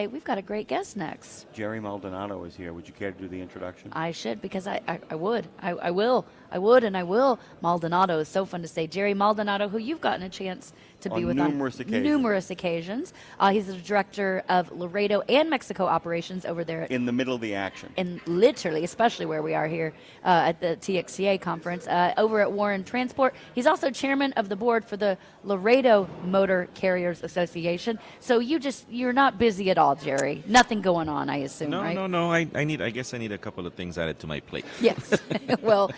Hey, we've got a great guest next. Jerry Maldonado is here. Would you care to do the introduction? I should, because I would. I will. I would, and I will. Maldonado is so fun to say. Jerry Maldonado, who you've gotten a chance to be with on numerous occasions. He's the director of Laredo and Mexico Operations over there. In the middle of the action. And literally, especially where we are here at the TXTA conference, over at Warren Transport. He's also chairman of the board for the Laredo Motor Carriers Association. So you're not busy at all, Jerry. Nothing going on, I assume, right? No. I guess I need a couple of things added to my plate. Yes. Well,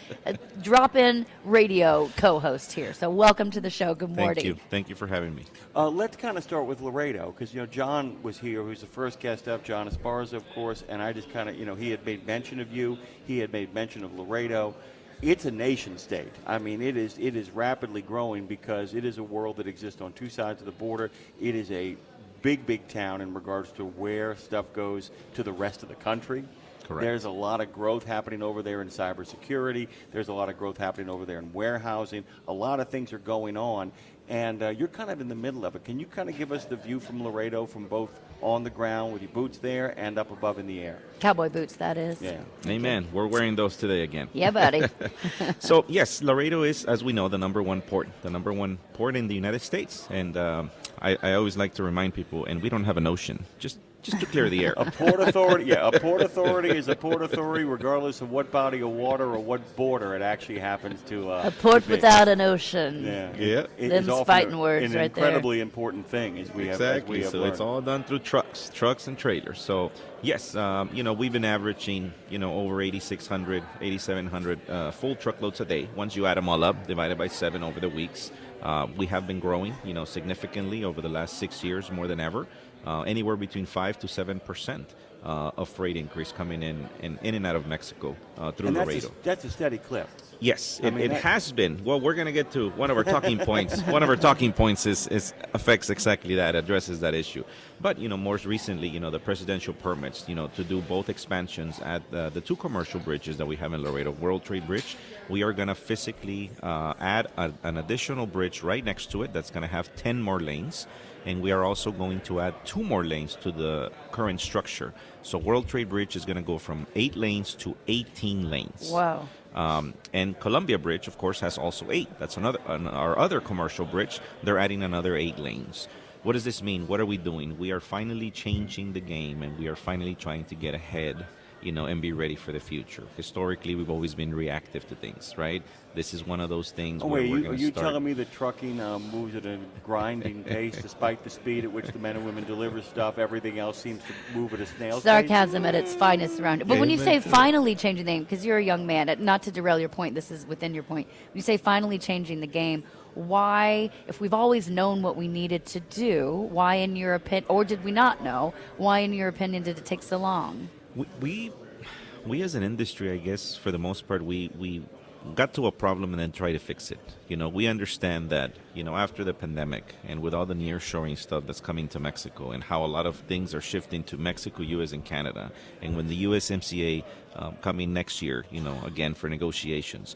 drop-in radio co-host here. So welcome to the show. Good morning. Thank you for having me. Let's kind of start with Laredo, because, John was here, who's the first guest up, John Esparza, of course, and I just kind of, he had made mention of you. He had made mention of Laredo. It's a nation state. I mean, it is rapidly growing because it is a world that exists on two sides of the border. It is a big town in regards to where stuff goes to the rest of the country. Correct. There's a lot of growth happening over there in cybersecurity. There's a lot of growth happening over there in warehousing. A lot of things are going on, and you're kind of in the middle of it. Can you kind of give us the view from Laredo, from both on the ground with your boots there and up above in the air? Cowboy boots, that is. Yeah. Amen. We're wearing those today again. Yeah, buddy. So, yes, Laredo is, as we know, the number one port in the United States. And I always like to remind people, and we don't have an ocean, just to clear the air. A port authority is a port authority regardless of what body of water or what border it actually happens to. A port without an ocean. Yeah. Them's fighting words an right there. incredibly important thing, as we have so learned. It's all done through trucks and trailers. So yes, we've been averaging over 8,600, 8,700 full truckloads a day. Once you add them all up, divided by 7 over the weeks, we have been growing, significantly over the last 6 years, more than ever. Anywhere between 5 to 7% of freight increase coming in and out of Mexico through Laredo. That's a steady clip. Yes, it has been. Well, we're going to get to one of our talking points. One of our talking points is affects exactly that, addresses that issue. But, more recently, the presidential permits, to do both expansions at the 2 commercial bridges that we have in Laredo, World Trade Bridge. We are going to physically add an additional bridge right next to it that's going to have 10 more lanes. And we are also going to add 2 more lanes to the current structure. So World Trade Bridge is going to go from 8 lanes to 18 lanes. Wow. And Colombia Bridge, of course, has also 8. That's our other commercial bridge. They're adding another 8 lanes. What does this mean? What are we doing? We are finally changing the game, and we are finally trying to get ahead, and be ready for the future. Historically, we've always been reactive to things, right? This is one of those things where we're going to start. Are you telling me that trucking moves at a grinding pace despite the speed at which the men and women deliver stuff? Everything else seems to move at a snail's pace? Sarcasm at its finest around it. But when you say finally changing the game, because you're a young man, not to derail your point, this is within your point. When you say finally changing the game, why, if we've always known what we needed to do, why in your opinion, or did we not know, why in your opinion did it take so long? We as an industry, I guess, for the most part, we got to a problem and then try to fix it. We understand that, after the pandemic and with all the nearshoring stuff that's coming to Mexico and how a lot of things are shifting to Mexico, U.S., and Canada, and when the USMCA coming next year, again for negotiations,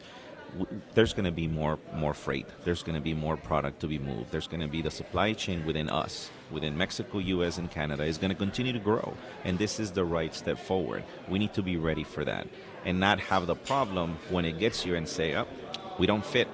there's going to be more freight. There's going to be more product to be moved. There's going to be the supply chain within us, within Mexico, U.S., and Canada is going to continue to grow. And this is the right step forward. We need to be ready for that and not have the problem when it gets here and say, oh, we don't fit.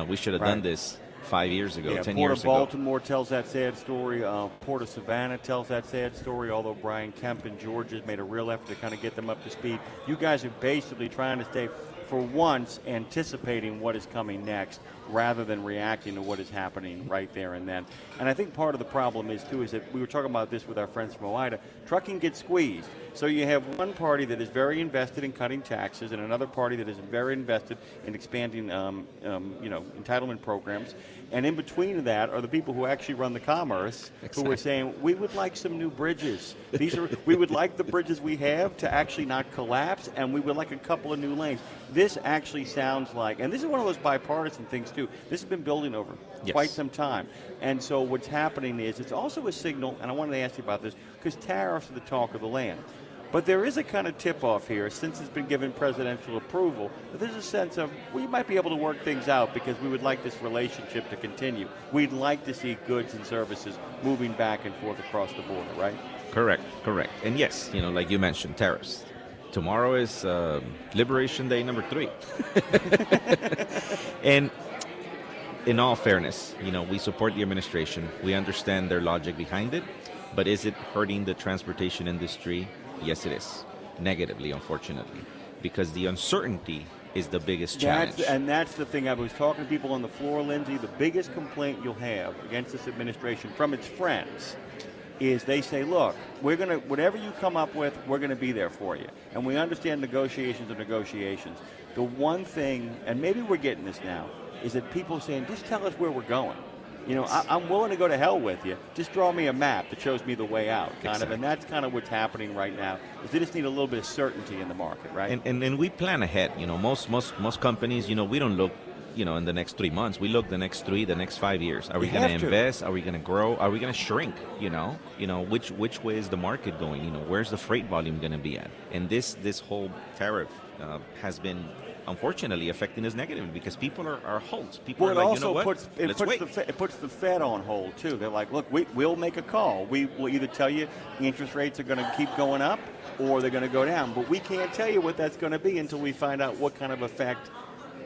We should have done this 5 years ago, 10 years ago. Port of Baltimore tells that sad story. Port of Savannah tells that sad story, although Brian Kemp in Georgia has made a real effort to kind of get them up to speed. You guys are basically trying to stay, for once, anticipating what is coming next rather than reacting to what is happening right there and then. And I think part of the problem is that we were talking about this with our friends from OIDA, trucking gets squeezed. So you have one party that is very invested in cutting taxes and another party that is very invested in expanding entitlement programs. And in between that are the people who actually run the commerce, who are saying, we would like some new bridges. We would like the bridges we have to actually not collapse, and we would like a couple of new lanes. This actually sounds like, and this is one of those bipartisan things too, this has been building over quite some time. And so what's happening is it's also a signal, and I wanted to ask you about this, because tariffs are the talk of the land. But there is a kind of tip-off here, since it's been given presidential approval, that there's a sense of, we might be able to work things out because we would like this relationship to continue. We'd like to see goods and services moving back and forth across the border, right? Correct. And yes, like you mentioned, tariffs. Tomorrow is Liberation Day number 3. And in all fairness, we support the administration. We understand their logic behind it. But is it hurting the transportation industry? Yes, it is. Negatively, unfortunately. Because the uncertainty is the biggest challenge. That's the thing. I was talking to people on the floor, Lindsay. The biggest complaint you'll have against this administration from its friends is they say, look, whatever you come up with, we're going to be there for you. And we understand negotiations are negotiations. The one thing, and maybe we're getting this now, is that people saying, just tell us where we're going. I'm willing to go to hell with you. Just draw me a map that shows me the way out, kind of. And that's kind of what's happening right now. Is they just need a little bit of certainty in the market, right? And we plan ahead. Most companies, we don't look, in the next 3 months. We look the next 3, the next 5 years. Are we going to invest? Are we going to grow? Are we going to shrink? Which way is the market going? Where's the freight volume going to be at? And this whole tariff has been, unfortunately, affecting us negatively because people are halt. People are like, it puts the Fed on hold too. They're like, look, we'll make a call. We will either tell you the interest rates are going to keep going up or they're going to go down. But we can't tell you what that's going to be until we find out what kind of effect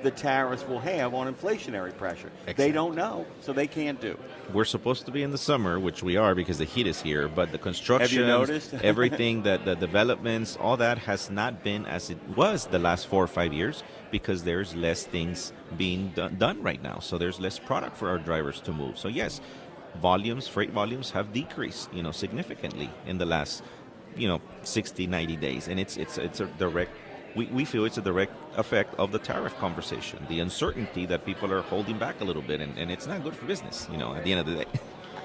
the tariffs will have on inflationary pressure. Exactly. They don't know, so they can't do. We're supposed to be in the summer, which we are because the heat is here, but the construction, have you noticed? Everything, the developments, all that has not been as it was the last 4 or 5 years because there's less things being done right now. So there's less product for our drivers to move. So yes, freight volumes have decreased, significantly in the last, 60, 90 days. And it's a direct, we feel it's a direct effect of the tariff conversation, the uncertainty that people are holding back a little bit, and it's not good for business, at the end of the day.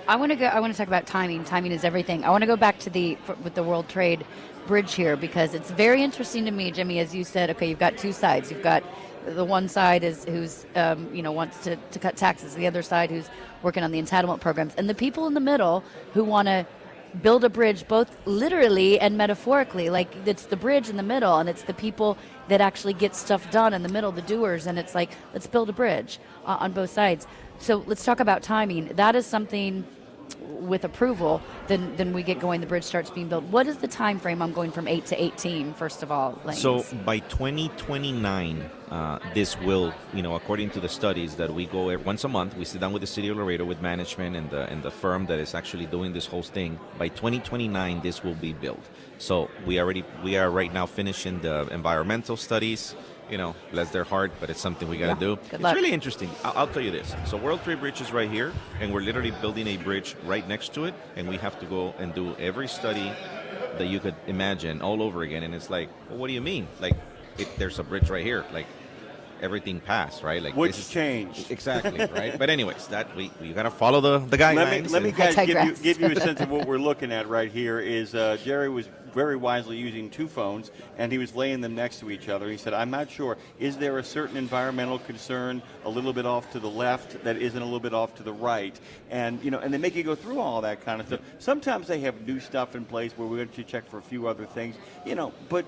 I want to talk about timing. Timing is everything. I want to go back to with the World Trade Bridge here because it's very interesting to me, Jimmy, as you said, okay, you've got two sides. You've got the one side who's wants to cut taxes, the other side who's working on the entitlement programs, and the people in the middle who want to build a bridge both literally and metaphorically. Like, it's the bridge in the middle and it's the people that actually get stuff done in the middle, the doers, and it's like, let's build a bridge on both sides. So let's talk about timing. That is something with approval, then we get going, the bridge starts being built. What is the time frame on going from 8 to 18, first of all, lanes? So by 2029, this will, according to the studies that we go once a month, we sit down with the city of Laredo, with management and the firm that is actually doing this whole thing. By 2029, this will be built. So we are right now finishing the environmental studies. Bless their heart, but it's something we got to do. It's really interesting. I'll tell you this. So World Trade Bridge is right here, and we're literally building a bridge right next to it, and we have to go and do every study that you could imagine all over again. And it's like, well, what do you mean? Like, there's a bridge right here. Like, everything passed, right? Like, which changed. Exactly, right? But anyways, that we got to follow the guidelines. Let me guys give you a sense of what we're looking at right here. Is Jerry was very wisely using two phones, and he was laying them next to each other. He said, I'm not sure, is there a certain environmental concern a little bit off to the left that isn't a little bit off to the right? And, and they make you go through all that kind of stuff. Sometimes they have new stuff in place where we're going to check for a few other things, but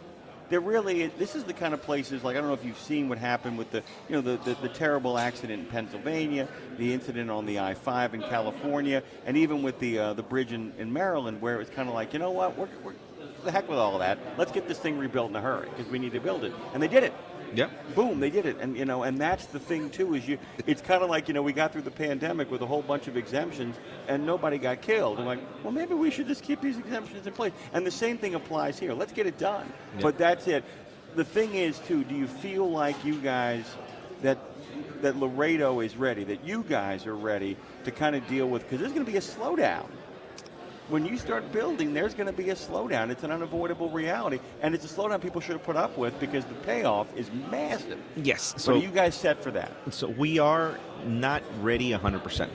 this is the kind of places, like, I don't know if you've seen what happened with the terrible accident in Pennsylvania, the incident on the I-5 in California, and even with the bridge in Maryland, where it's kind of like, we're the heck with all of that. Let's get this thing rebuilt in a hurry because we need to build it. And they did it. Yep. Boom, they did it. And, and that's the thing, too, is it's kind of like, we got through the pandemic with a whole bunch of exemptions and nobody got killed. And like, well, maybe we should just keep these exemptions in place. And the same thing applies here. Let's get it done. Yep. But that's it. The thing is, too, do you feel like you guys, that Laredo is ready, that you guys are ready to kind of deal with, because there's going to be a slowdown. When you start building, there's going to be a slowdown. It's an unavoidable reality, and it's a slowdown people should have put up with because the payoff is massive. Yes. So are you guys set for that? So we are not ready 100%,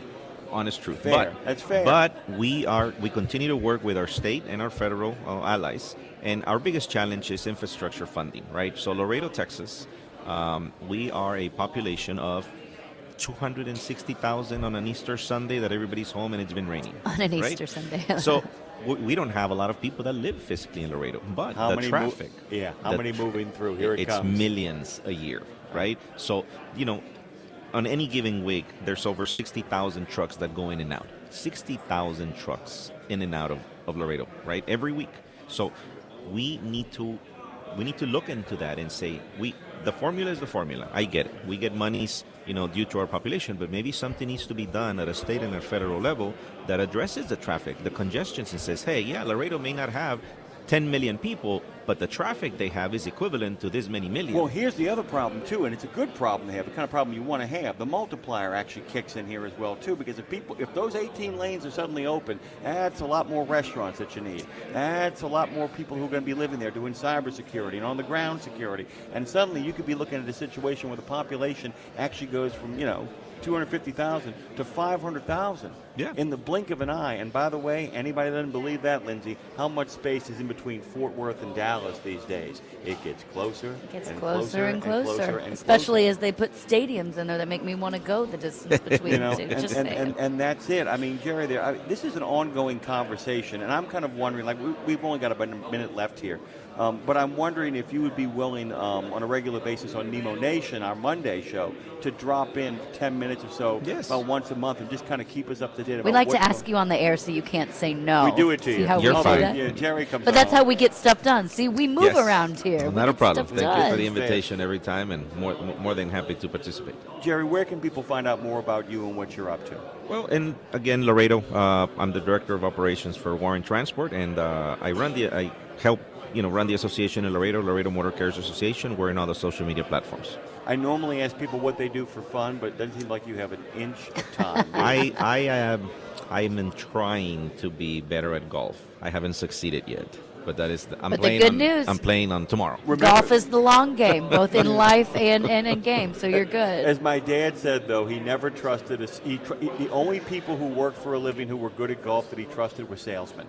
honest truth. Fair. That's fair. But we continue to work with our state and our federal allies, and our biggest challenge is infrastructure funding, right? So Laredo, Texas, we are a population of 260,000 on an Easter Sunday that everybody's home and it's been raining. On an Easter Sunday. So we don't have a lot of people that live physically in Laredo, but the traffic. How many moving through? Here it comes. It's millions a year, right? So, on any given week, there's over 60,000 trucks that go in and out. 60,000 trucks in and out of Laredo, right? Every week. So we need to look into that and say, the formula is the formula. I get it. We get monies, due to our population, but maybe something needs to be done at a state and a federal level that addresses the traffic, the congestions, and says, hey, yeah, Laredo may not have 10 million people, but the traffic they have is equivalent to this many million. Well, here's the other problem, too, and it's a good problem to have, the kind of problem you want to have. The multiplier actually kicks in here as well, too, because if those 18 lanes are suddenly open, that's a lot more restaurants that you need. That's a lot more people who are going to be living there doing cybersecurity and on-the-ground security. And suddenly you could be looking at a situation where the population actually goes from, 250,000 to 500,000 in the blink of an eye. And by the way, anybody that doesn't believe that, Lindsay, how much space is in between Fort Worth and Dallas these days? It gets closer. It gets closer and closer. Especially as they put stadiums in there that make me want to go the distance between the two. And that's it. I mean, Jerry, this is an ongoing conversation, and I'm kind of wondering, like, we've only got about a minute left here. But I'm wondering if you would be willing on a regular basis on Nemo Nation, our Monday show, to drop in 10 minutes or so about once a month and just kind of keep us up to date. We like to ask you on the air so you can't say no. We do it to you. How You're fine. Yeah, Jerry comes But that's how we get stuff done. See, we move around here. Well, not a problem. Thank you for the invitation every time, and more than happy to participate. Jerry, where can people find out more about you and what you're up to? Well, and again, Laredo, I'm the Director of Operations for Warren Transport, and I help run the association in Laredo Motor Carriers Association. We're in all the social media platforms. I normally ask people what they do for fun, but it doesn't seem like you have an inch of time. I'm trying to be better at golf. I haven't succeeded yet, but that is the good news. I'm playing on tomorrow. Golf is the long game, both in life and in game, so you're good. As my dad said, though, he never trusted us. The only people who worked for a living who were good at golf that he trusted were salesmen.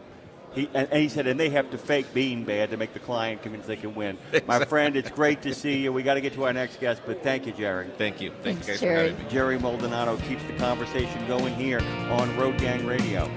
He said, and they have to fake being bad to make the client convinced they can win. Exactly. My friend, it's great to see you. We got to get to our next guest, but thank you, Jerry. Thank you. Thanks, guys, for having me. Jerry Maldonado keeps the conversation going here on Road Gang Radio.